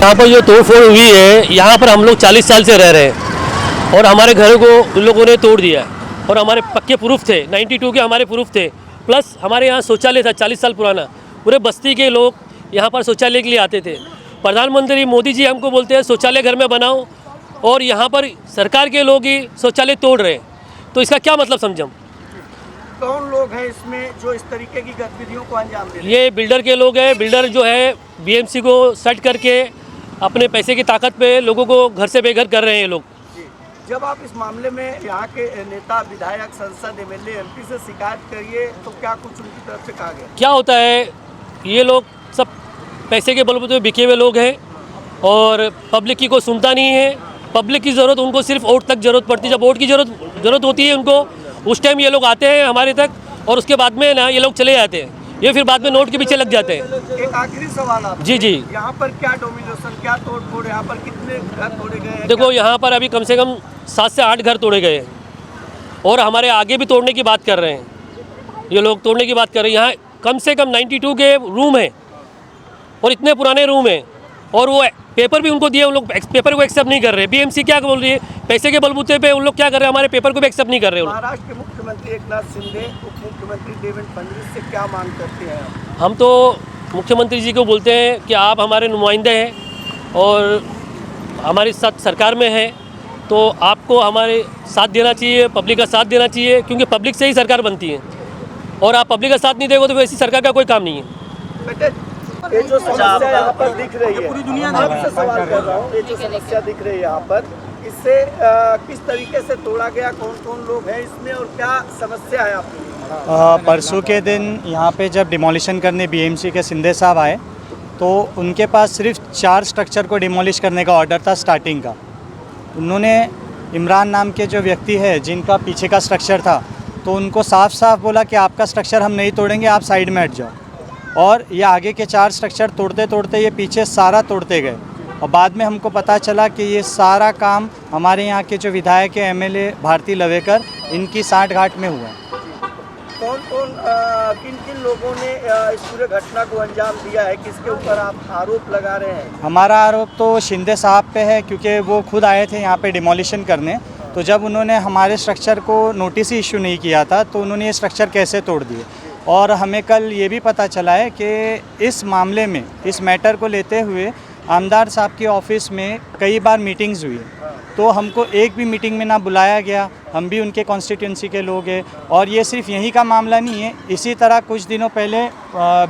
यहाँ पर जो तोड़फोड़ हुई है, यहाँ पर हम लोग 40 साल से रह रहे हैं और हमारे घरों को उन लोगों ने तोड़ दिया और हमारे पक्के प्रूफ थे, 92 के हमारे प्रूफ थे, प्लस हमारे यहाँ शौचालय था 40 साल पुराना। पूरे बस्ती के लोग यहाँ पर शौचालय के लिए आते थे। प्रधानमंत्री मोदी जी हमको बोलते हैं शौचालय घर में बनाओ, और यहाँ पर सरकार के लोग ही शौचालय तोड़ रहे हैं, तो इसका क्या मतलब समझम? कौन लोग हैं इसमें जो इस तरीके की गतिविधियों को अंजाम दे रहे हैं? ये बिल्डर के लोग हैं। बिल्डर जो है बीएमसी को सेट करके अपने पैसे की ताकत पे लोगों को घर से बेघर कर रहे हैं ये लोग। जी। जब आप इस मामले में यहाँ के नेता, विधायक, सांसद, एमएलए, एमपी से शिकायत करिए तो क्या कुछ उनकी तरफ से कहा गया? क्या होता है, ये लोग सब पैसे के बलबूते बिके हुए लोग हैं और पब्लिक की कोई सुनता नहीं है। पब्लिक की ज़रूरत उनको सिर्फ वोट तक ज़रूरत पड़ती है। जब वोट की ज़रूरत होती है उनको, उस टाइम ये लोग आते हैं हमारे तक, और उसके बाद में ना ये लोग चले जाते हैं। ये फिर बाद में नोट के पीछे लग जाते हैं। एक आखिरी सवाल आप जी जी, यहाँ पर क्या डोमिनेशन, क्या तोड़-फोड़, यहाँ पर कितने घर तोड़े गए हैं? देखो यहाँ पर अभी कम से कम 7 से 8 घर तोड़े गए हैं और हमारे आगे भी तोड़ने की बात कर रहे हैं। ये लोग तोड़ने की बात कर रहे हैं। यहाँ कम से कम 92 के रूम हैं और इतने पुराने रूम हैं, और वो पेपर भी उनको दिए, उन लोग पेपर को एक्सेप्ट नहीं कर रहे। बीएमसी क्या बोल रही है, पैसे के बलबूते पे उन लोग क्या कर रहे हैं, हमारे पेपर को भी एक्सेप्ट नहीं कर रहे। महाराष्ट्र के मुख्यमंत्री एकनाथ शिंदे, उप मुख्यमंत्री देवेंद्र फडणवीस से क्या मांग करते हैं आप? हम तो मुख्यमंत्री जी को बोलते हैं कि आप हमारे नुमाइंदे हैं और हमारे साथ सरकार में हैं, तो आपको हमारे साथ देना चाहिए, पब्लिक का साथ देना चाहिए, क्योंकि पब्लिक से ही सरकार बनती है और आप पब्लिक का साथ नहीं देंगे तो ऐसी सरकार का कोई काम नहीं है। बेटे, ये जो समस्या यहाँ पर दिख रही है, पूरी दुनिया में आपसे सवाल कर रहा हूँ, ये जो समस्या दिख रही है यहाँ पर, इससे किस तरीके से तोड़ा गया, कौन कौन लोग हैं इसमें और क्या समस्या है आपके लिए? परसों के दिन यहाँ पे जब डिमोलिशन करने बीएमसी के शिंदे साहब आए, तो उनके पास सिर्फ 4 स्ट्रक्चर को डिमोलिश करने का ऑर्डर था स्टार्टिंग का। उन्होंने इमरान नाम के जो व्यक्ति है जिनका पीछे का स्ट्रक्चर था, तो उनको साफ साफ बोला कि आपका स्ट्रक्चर हम नहीं तोड़ेंगे, आप साइड में हट जाओ। और ये आगे के 4 स्ट्रक्चर तोड़ते तोड़ते ये पीछे सारा तोड़ते गए, और बाद में हमको पता चला कि ये सारा काम हमारे यहाँ के जो विधायक है एमएलए भारती लवेकर, इनकी सांठगांठ में हुआ है। कौन कौन, किन किन लोगों ने इस पूरे घटना को अंजाम दिया है, किसके ऊपर आप आरोप लगा रहे हैं? हमारा आरोप तो शिंदे साहब पे है, क्योंकि वो खुद आए थे यहाँ पे डिमोलिशन करने। तो जब उन्होंने हमारे स्ट्रक्चर को नोटिस ही इशू नहीं किया था, तो उन्होंने ये स्ट्रक्चर कैसे तोड़ दिए। और हमें कल ये भी पता चला है कि इस मामले में, इस मैटर को लेते हुए आमदार साहब के ऑफिस में कई बार मीटिंग्स हुई, तो हमको एक भी मीटिंग में ना बुलाया गया। हम भी उनके कॉन्स्टिट्यूंसी के लोग हैं, और ये सिर्फ यहीं का मामला नहीं है। इसी तरह कुछ दिनों पहले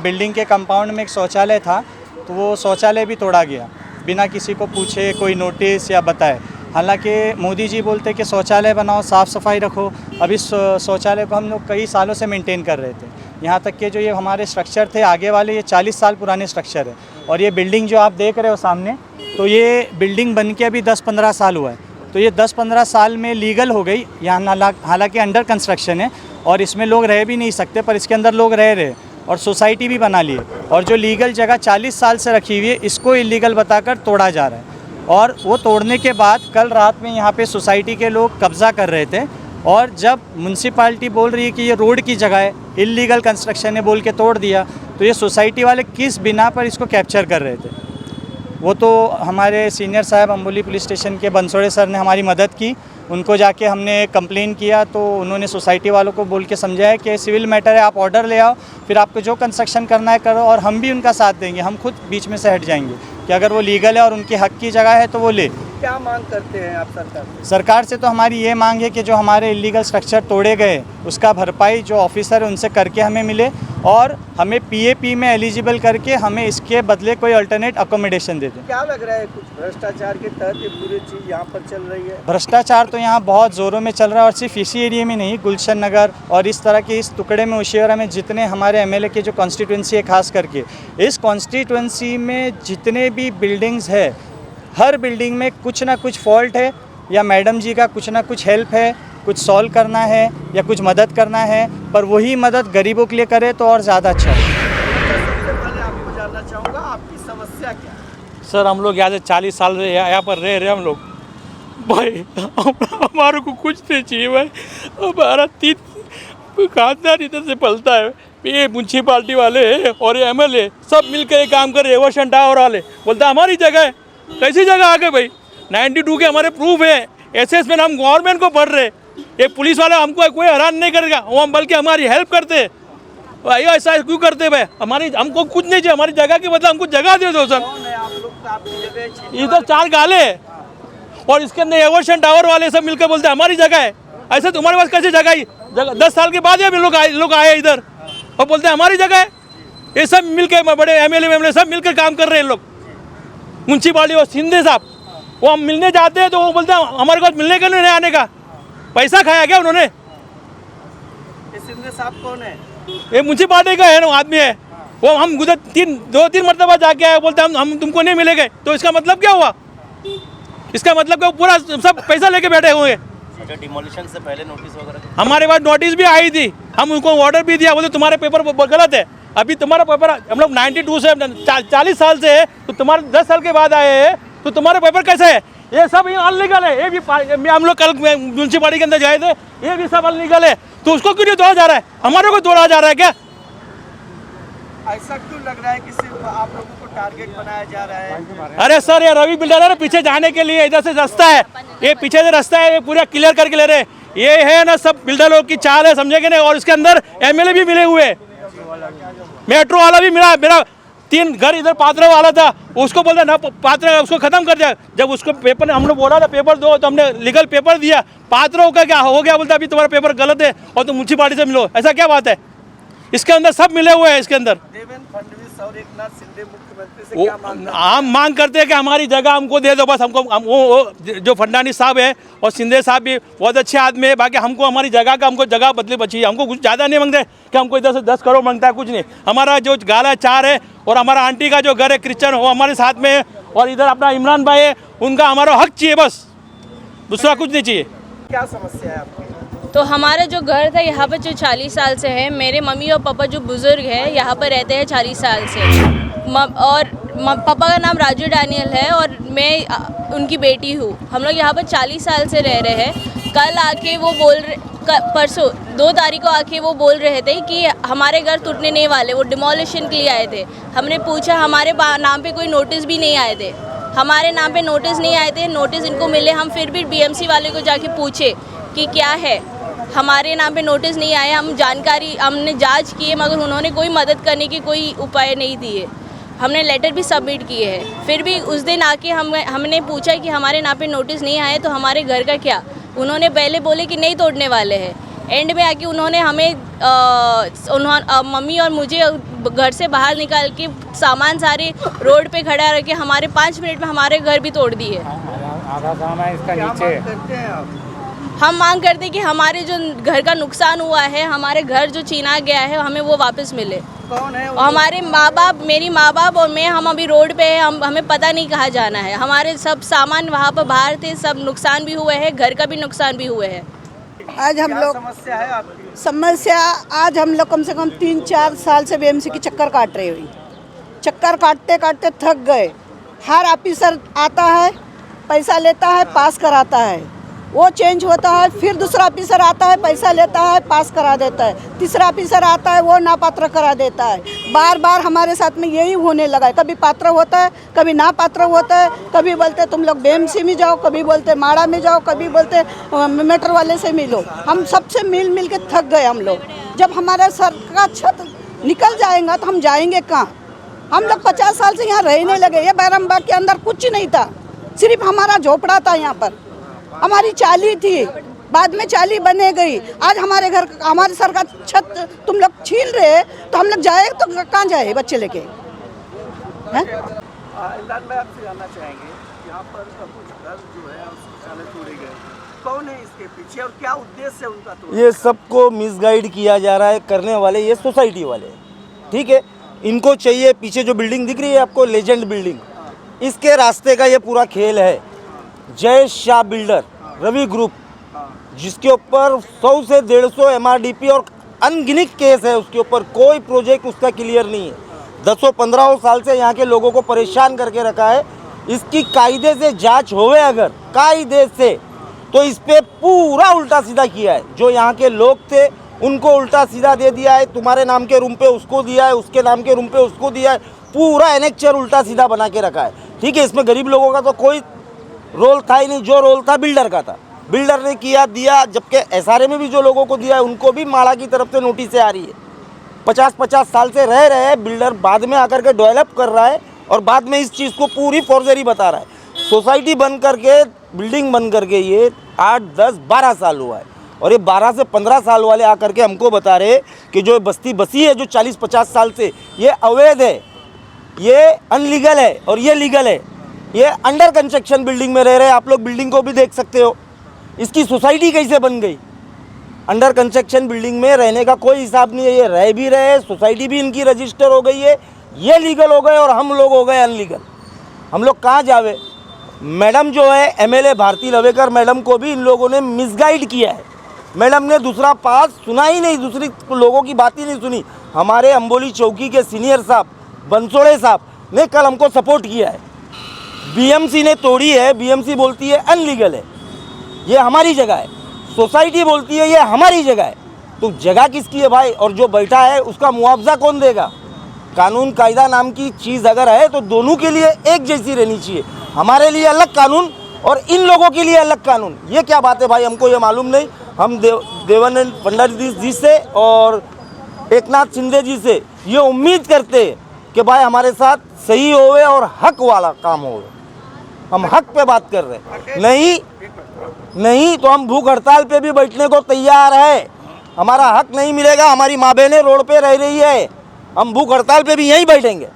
बिल्डिंग के कंपाउंड में एक शौचालय था, तो वो शौचालय भी तोड़ा गया बिना किसी को पूछे, कोई नोटिस या बताए। हालांकि मोदी जी बोलते कि शौचालय बनाओ, साफ़ सफाई रखो। अब इस शौचालय को हम लोग कई सालों से मेंटेन कर रहे थे। यहाँ तक कि जो ये हमारे स्ट्रक्चर थे आगे वाले, ये 40 साल पुराने स्ट्रक्चर है। और ये बिल्डिंग जो आप देख रहे हो सामने, तो ये बिल्डिंग बन के अभी 10-15 साल हुआ है। तो ये 10-15 साल में लीगल हो गई, यहाँ हालांकि अंडर कंस्ट्रक्शन है और इसमें लोग रह भी नहीं सकते, पर इसके अंदर लोग रह रहे और सोसाइटी भी बना ली है। और जो लीगल जगह 40 साल से रखी हुई है, इसको इलीगल बताकर तोड़ा जा रहा है। और वो तोड़ने के बाद कल रात में यहाँ पे सोसाइटी के लोग कब्ज़ा कर रहे थे, और जब म्यूनसिपाल्टी बोल रही है कि ये रोड की जगह है, इल्लीगल कंस्ट्रक्शन है बोल के तोड़ दिया, तो ये सोसाइटी वाले किस बिना पर इसको कैप्चर कर रहे थे। वो तो हमारे सीनियर साहब अम्बोली पुलिस स्टेशन के बंसोड़े सर ने हमारी मदद की। उनको जाके हमने कंप्लेन किया, तो उन्होंने सोसाइटी वालों को बोल के समझाया कि सिविल मैटर है, आप ऑर्डर ले आओ, फिर आपको जो कंस्ट्रक्शन करना है करो, और हम भी उनका साथ देंगे। हम खुद बीच में से हट जाएंगे कि अगर वो लीगल है और उनके हक की जगह है तो वो ले। क्या मांग करते हैं आप सरकार से? तो हमारी ये मांग है कि जो हमारे इलीगल स्ट्रक्चर तोड़े गए, उसका भरपाई जो ऑफिसर है उनसे करके हमें मिले, और हमें पीएपी में एलिजिबल करके हमें इसके बदले कोई अल्टरनेट अकोमोडेशन दे दें। क्या लग रहा है, कुछ भ्रष्टाचार के तहत ये पूरी चीज़ यहाँ पर चल रही है? भ्रष्टाचार तो यहाँ बहुत ज़ोरों में चल रहा है, और सिर्फ इसी एरिया में नहीं, गुलशन नगर और इस तरह के इस टुकड़े में, होशियारा में जितने हमारे एमएलए की जो कॉन्स्टिट्यूंसी है, खास करके इस कॉन्स्टिट्यूंसी में जितने भी बिल्डिंग्स है, हर बिल्डिंग में कुछ ना कुछ फॉल्ट है, या मैडम जी का कुछ ना कुछ हेल्प है, कुछ सॉल्व करना है या कुछ मदद करना है, पर वही मदद गरीबों के लिए करे तो और ज़्यादा अच्छा है। सबसे पहले आपको जानना चाहूँगा, आपकी समस्या क्या है? सर, हम लोग यहाँ से 40 साल से यहाँ पर रह रहे हम लोग भाई। हमारे को कुछ नहीं चाहिए भाई। हमारा 3 खानदान इधर से पलता है। ये म्यूनसिपाल्टी वाले और ये एमएलए सब मिलकर ये काम कर रहे हैं। वॉशंड टावर वाले बोलता हमारी जगह है, कैसी जगह आ गए भाई? 92 के हमारे प्रूफ है, एसएस में हम गवर्नमेंट को पढ़ रहे, ये पुलिस वाले हमको कोई हैरान नहीं करेगा, वो हम बल्कि हमारी हेल्प करते। भाई ऐसा क्यों करते भाई? हमारी हमको कुछ नहीं चाहिए, हमारी जगह की मतलब हमको जगह दे दो सर। कौन है आप लोग का आपकी जगह? इधर 4 गाले और इसके अंदर एवर्शन टावर वाले सब मिलकर बोलते हैं हमारी जगह है। ऐसे तुम्हारे पास कैसे जगह? 10 साल के बाद ये लोग आए इधर और बोलते हैं हमारी जगह है। ये सब मिलकर बड़े एमएलए सब मिलकर काम कर रहे हैं लोग, म्यूनसिपालिटी और शिंदे साहब। वो हम मिलने जाते हैं तो वो बोलते हैं हमारे पास मिलने का नहीं आने का, पैसा खाया क्या उन्होंने? ये शिंदे साहब कौन है? ये म्यूनसिपालिटी का है ना आदमी है, वो हम गुजर 2-3 मरतबा जाके आए, बोलते हम तुमको नहीं मिलेंगे। तो इसका मतलब क्या हुआ? इसका मतलब क्या पूरा सब पैसा लेके बैठे हुए हैं। अच्छा, डिमोलिशन से पहले नोटिस वगैरह? हमारे पास नोटिस भी आई थी, हम उनको ऑर्डर भी दिया, बोले तुम्हारे पेपर गलत है। अभी तुम्हारा पेपर हम लोग 92 से 40 साल से है, तो तुम्हारे 10 साल के बाद आए हैं, तो तुम्हारे पेपर कैसे है? ये सब अनलीगल है। ये भी हम लोग कल म्यूनसिपालिटी के अंदर गए थे, ये भी सब अनलीगल है। तो उसको क्यों नहीं तोड़ा जा रहा है? हमारे को तोड़ा जा रहा है क्या? ऐसा क्यों लग रहा है कि सिर्फ आप लोगों को टारगेट बनाया जा रहा है? अरे सर, ये रवि बिल्डर है ना, पीछे जाने के लिए इधर से रास्ता है, ये पीछे से रास्ता है, ये पूरा क्लियर करके ले रहे। ये है ना सब बिल्डर लोग की चाल है, समझेंगे नहीं। और इसके अंदर एमएलए भी मिले हुए, मेट्रो वाला भी मिला। मेरा 3 घर इधर पात्रा वाला था, उसको बोलता ना पात्रा उसको खत्म कर दिया। जब उसको पेपर हम लोग बोला था पेपर दो, तो हमने लीगल पेपर दिया। पात्रा का क्या हो गया? बोलता अभी तुम्हारा पेपर गलत है और तुम म्यूनसिपालिटी से मिलो। ऐसा क्या बात है? इसके अंदर सब मिले हुए हैं। इसके अंदर देवेंद्र फडणवीस और एकनाथ शिंदे मुख्यमंत्री से क्या मांग? हम मांग करते हैं कि हमारी जगह हमको दे दो बस। हमको वो जो फडणवीस साहब है और शिंदे साहब भी बहुत अच्छे आदमी है, बाकी हमको हमारी जगह का हमको जगह बदली बची है। हमको कुछ ज़्यादा नहीं मांगते कि हमको इधर से 10 करोड़ मांगता है, कुछ नहीं। हमारा जो गाला 4 है और हमारा आंटी का जो घर है क्रिश्चियन, वो हमारे साथ में है। और इधर अपना इमरान भाई है, उनका हमारा हक चाहिए, बस दूसरा कुछ नहीं चाहिए। क्या समस्या है आपकी? तो हमारा जो घर था यहाँ पर जो 40 साल से है, मेरे मम्मी और पापा जो बुज़ुर्ग हैं यहाँ पर रहते हैं 40 साल से। और पापा का नाम राजू डैनियल है और मैं उनकी बेटी हूँ। हम लोग यहाँ पर 40 साल से रह रहे हैं। कल आके वो परसों 2 तारीख को आके वो बोल रहे थे कि हमारे घर टूटने नहीं वाले, वो डिमोलिशन के लिए आए थे। हमने पूछा, हमारे नाम पे कोई नोटिस भी नहीं आए थे, हमारे नाम पे नोटिस नहीं आए थे। नोटिस इनको मिले, हम फिर भी बीएमसी वाले को जाके पूछे कि क्या है, हमारे नाम पे नोटिस नहीं आया। हमने जांच किए, मगर उन्होंने कोई मदद करने की कोई उपाय नहीं दिए। हमने लेटर भी सबमिट किए हैं, फिर भी उस दिन आके हमने पूछा कि हमारे नाम पे नोटिस नहीं आए तो हमारे घर का क्या? उन्होंने पहले बोले कि नहीं तोड़ने वाले हैं, एंड में आके उन्होंने हमें मम्मी और मुझे घर से बाहर निकाल के सामान सारे रोड पे खड़ा रख के हमारे 5 मिनट में हमारे घर भी तोड़ दिए। आधा सामान इसका क्या नीचे मांग करते हैं आप? हम मांग करते हैं कि हमारे जो घर का नुकसान हुआ है, हमारे घर जो छीना गया है, हमें वो वापस मिले। कौन है? और हमारे माँ बाप, मेरी माँ बाप और मैं, हम अभी रोड पे हैं, हमें पता नहीं कहाँ जाना है। हमारे सब सामान वहाँ पर बाहर थे, सब नुकसान भी हुए हैं, घर का भी नुकसान भी हुए हैं। आज हम क्या लोग समस्या है आपकी? समस्या आज हम लोग कम से कम 3-4 साल से बीएमसी की चक्कर काट रहे हुई, चक्कर काटते काटते थक गए। हर ऑफिसर आता है, पैसा लेता है, पास कराता है, वो चेंज होता है, फिर दूसरा ऑफिसर आता है, पैसा लेता है, पास करा देता है, तीसरा ऑफिसर आता है, वो नापात्र करा देता है। बार बार हमारे साथ में यही होने लगा है। कभी पात्र होता है, कभी नापात्र होता है, कभी बोलते तुम लोग बीएमसी में जाओ, कभी बोलते माड़ा में जाओ, कभी बोलते मेट्रो वाले से मिलो। हम सबसे मिल के थक गए हम लोग। जब हमारा सर का छत निकल जाएगा तो हम जाएंगे कहाँ? हम लोग 50 साल से यहाँ रहने लगे। ये बैरमबाग के अंदर कुछ नहीं था, सिर्फ हमारा झोपड़ा था। यहाँ पर हमारी चाली थी, बाद में चाली बने गई। आज हमारे घर, हमारे सर का छत तुम लोग छीन रहे, तो हम लोग जाए तो कहाँ जाए बच्चे लेके? इमरान भाई, आपसे जानना चाहेंगे, यहाँ पर कुछ घर जो है शौचालय तोड़े गए, कौन है इसके पीछे और क्या उद्देश्य है उनका तोड़ने? ये सबको मिसगाइड किया जा रहा है, करने वाले ये सोसाइटी वाले, ठीक है। इनको चाहिए, पीछे जो बिल्डिंग दिख रही है आपको, लेजेंड बिल्डिंग, इसके रास्ते का ये पूरा खेल है। जय शाह बिल्डर, रवि ग्रुप, जिसके ऊपर 100 से 150 MRDP और अनगिनत केस है, उसके ऊपर कोई प्रोजेक्ट उसका क्लियर नहीं है। 10-15 साल से यहाँ के लोगों को परेशान करके रखा है। इसकी कायदे से जांच होवे अगर कायदे से, तो इस पे पूरा उल्टा सीधा किया है। जो यहाँ के लोग थे उनको उल्टा सीधा दे दिया है, तुम्हारे नाम के रूम पे उसको दिया है, उसके नाम के रूम पे उसको दिया है, पूरा एनेक्चर उल्टा सीधा बना के रखा है। ठीक है, इसमें गरीब लोगों का तो कोई रोल था ही नहीं, जो रोल था बिल्डर का था, बिल्डर ने किया दिया। जबकि एसआरए में भी जो लोगों को दिया है उनको भी माड़ा की तरफ से नोटिस आ रही है। 50-50 साल से रह रहे हैं, बिल्डर बाद में आकर के डेवलप कर रहा है और बाद में इस चीज़ को पूरी फॉर्जरी बता रहा है। सोसाइटी बन करके, बिल्डिंग बन करके ये 8, 10, 12 साल हुआ है और ये 12 से 15 साल वाले आकर के हमको बता रहे कि जो बस्ती बसी है जो 40-50 साल से, ये अवैध है, ये अनलीगल है और ये लीगल है। ये अंडर कंस्ट्रक्शन बिल्डिंग में रह रहे हैं। आप लोग बिल्डिंग को भी देख सकते हो, इसकी सोसाइटी कैसे बन गई। अंडर कंस्ट्रक्शन बिल्डिंग में रहने का कोई हिसाब नहीं है, ये रह भी रहे हैं, सोसाइटी भी इनकी रजिस्टर हो गई है, ये लीगल हो गए और हम लोग हो गए अनलीगल। हम लोग कहाँ जावे। मैडम जो है एमएलए भारती लवेकर मैडम को भी इन लोगों ने मिसगाइड किया है। मैडम ने दूसरा पास सुना ही नहीं, दूसरी लोगों की बात ही नहीं सुनी। हमारे अंबोली चौकी के सीनियर साहब बंसोड़े साहब ने कल हमको सपोर्ट किया है। बीएमसी ने तोड़ी है, बीएमसी बोलती है अनलीगल है, ये हमारी जगह है। सोसाइटी बोलती है ये हमारी जगह है। तो जगह किसकी है भाई, और जो बैठा है उसका मुआवजा कौन देगा। कानून कायदा नाम की चीज़ अगर है तो दोनों के लिए एक जैसी रहनी चाहिए। हमारे लिए अलग कानून और इन लोगों के लिए अलग कानून, ये क्या बात है भाई, हमको ये मालूम नहीं। हम देवानंद फडणवीस जी से और एकनाथ शिंदे जी से ये उम्मीद करते हैं कि भाई हमारे साथ सही होवे और हक वाला काम होवे। हम हक पे बात कर रहे हैं, नहीं तो हम भूख हड़ताल पे भी बैठने को तैयार है। हमारा हक नहीं मिलेगा, हमारी माँ बहनें रोड पे रह रही है, हम भूख हड़ताल पे भी यहीं बैठेंगे।